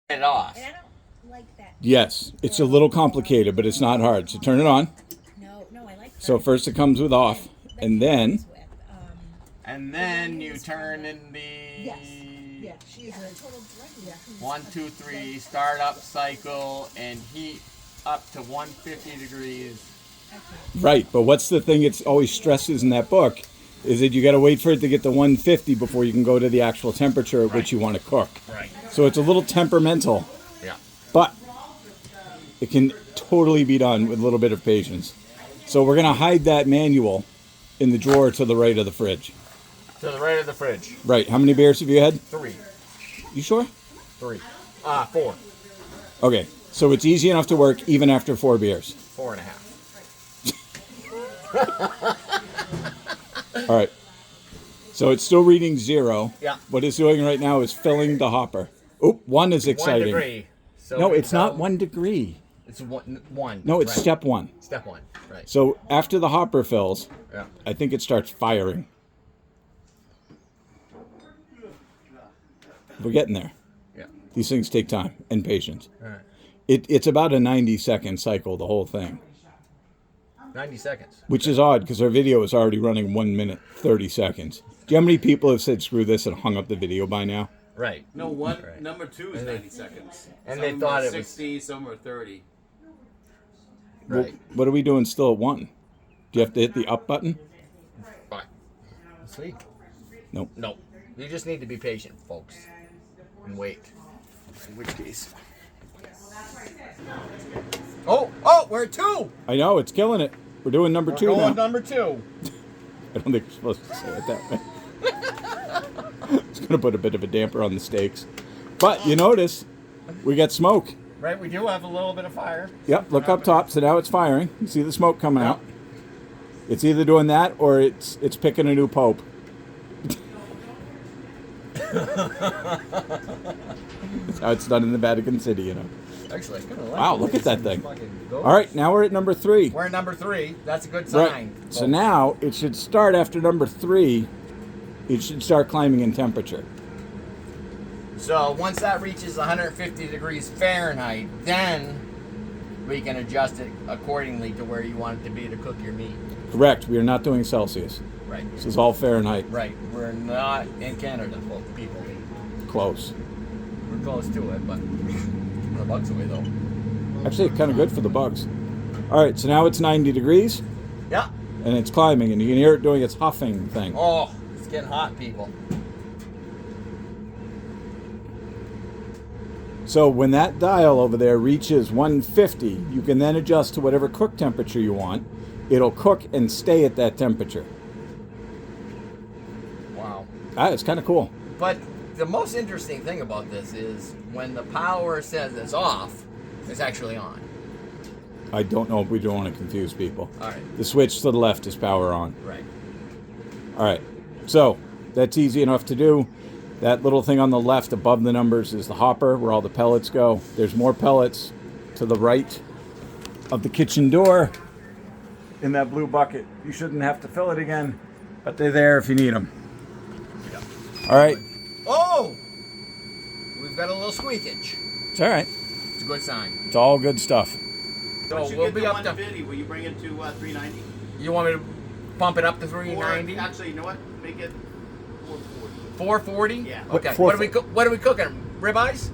it off. And I don't like that. Yes, it's a little complicated, but it's not hard. So turn it on. No, I like that. So first it comes with off, and then And then you turn in the Yeah, she is a total director. 1, 2, 3 startup cycle and heat up to 150 degrees. right. But what's the thing? It's always stresses in that book, is that you got to wait for it to get to 150 before you can go to the actual temperature at which you want to cook. Right. So it's a little temperamental, Yeah. but it can totally be done with a little bit of patience. So we're gonna hide that manual in the drawer to the right of the fridge. To the right of the fridge. Right. How many beers have you had? 3. You sure? 3. 4. Okay. So it's easy enough to work even after 4 beers. 4.5. All right. So it's still reading 0. Yeah. What it's doing right now is filling the hopper. Oop, 1 is 1 exciting. degree. So No, it's not 1 degree. It's one. No, it's right. step 1. Step 1. Right. So after the hopper fills, Yeah. I think it starts firing. We're getting there. Yeah. These things take time and patience. All right. It's about a 90-second cycle, the whole thing. 90 seconds. Which is odd because our video is already running 1 minute, 30 seconds. Do you know how many people have said screw this and hung up the video by now? Right. No, one Right. number 2 is 90 seconds. and Some they thought are it was- 60, some are 30. Well, Right. what are we doing still at 1? Do you have to hit the up button? Fine. Let's see. Nope. No. You just need to be patient, folks. And wait. In which case. Oh, we're at 2. I know, it's killing it. We're doing number 2 Going now. number 2. I don't think you're supposed to say it that way. It's going to put a bit of a damper on the steaks. But you notice, we got smoke. Right, we do have a little bit of fire. Yep, look up top. So now it's firing. You see the smoke coming out. It's either doing that or it's picking a new pope. That's how it's done in the Vatican City, you know. Actually, I kind of like Wow, the look way at that this thing. fucking goes. All right, now we're at number 3. We're at number 3. That's a good sign. Right. So now it should start after number 3. It should start climbing in temperature. So once that reaches 150 degrees Fahrenheit, then we can adjust it accordingly to where you want it to be to cook your meat. Correct. We are not doing Celsius. Right. This is all Fahrenheit. Right. We're not in Canada, people. Close. We're close to it, but the bugs away though. Actually, kind of good for the bugs. All right, so now it's 90 degrees, Yeah. and it's climbing, and you can hear it doing its huffing thing. Oh, it's getting hot, people. So when that dial over there reaches 150, you can then adjust to whatever cook temperature you want. It'll cook and stay at that temperature. Wow. It's kind of cool. But the most interesting thing about this is when the power says it's off, it's actually on. I don't know if we don't want to confuse people. All right. The switch to the left is power on. Right. All right, so that's easy enough to do. That little thing on the left above the numbers is the hopper where all the pellets go. There's more pellets to the right of the kitchen door in that blue bucket. You shouldn't have to fill it again, but they're there if you need them. Yeah. All right. Oh! We've got a little squeakage. It's all right. It's a good sign. It's all good stuff. So Once you we'll get be to up to. 150, will you bring it to 390? You want me to pump it up to Or 390? actually, you know what? Make it 440. 440? Yeah. Okay. Four- What are we cooking? Ribeyes?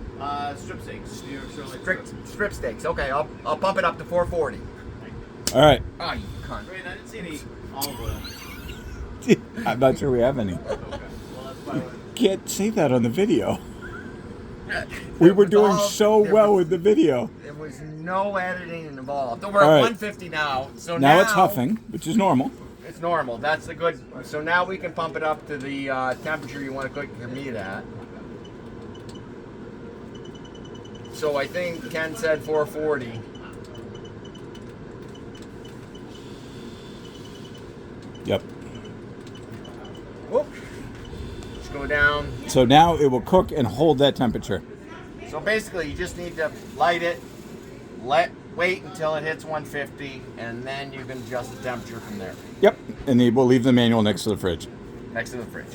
Strip steaks. New York Strip Strip, steaks. strip steaks. Okay, I'll pump it up to 440. All right. Oh, you cunt. Wait, I didn't see any olive oil. I'm not sure we have any. Okay. Well, that's why. Can't say that on the video. We were doing so well with the video. There was no editing involved. We're All at right. 150 now. So Now it's huffing, which is normal. It's normal. That's the good. So now we can pump it up to the temperature you want to cook your meat at. So I think Ken said 440. Yep. Whoop. Let's go down. So now it will cook and hold that temperature. So basically, you just need to light it, wait until it hits 150, and then you can adjust the temperature from there. Yep. And we'll leave the manual next to the fridge. Next to the fridge.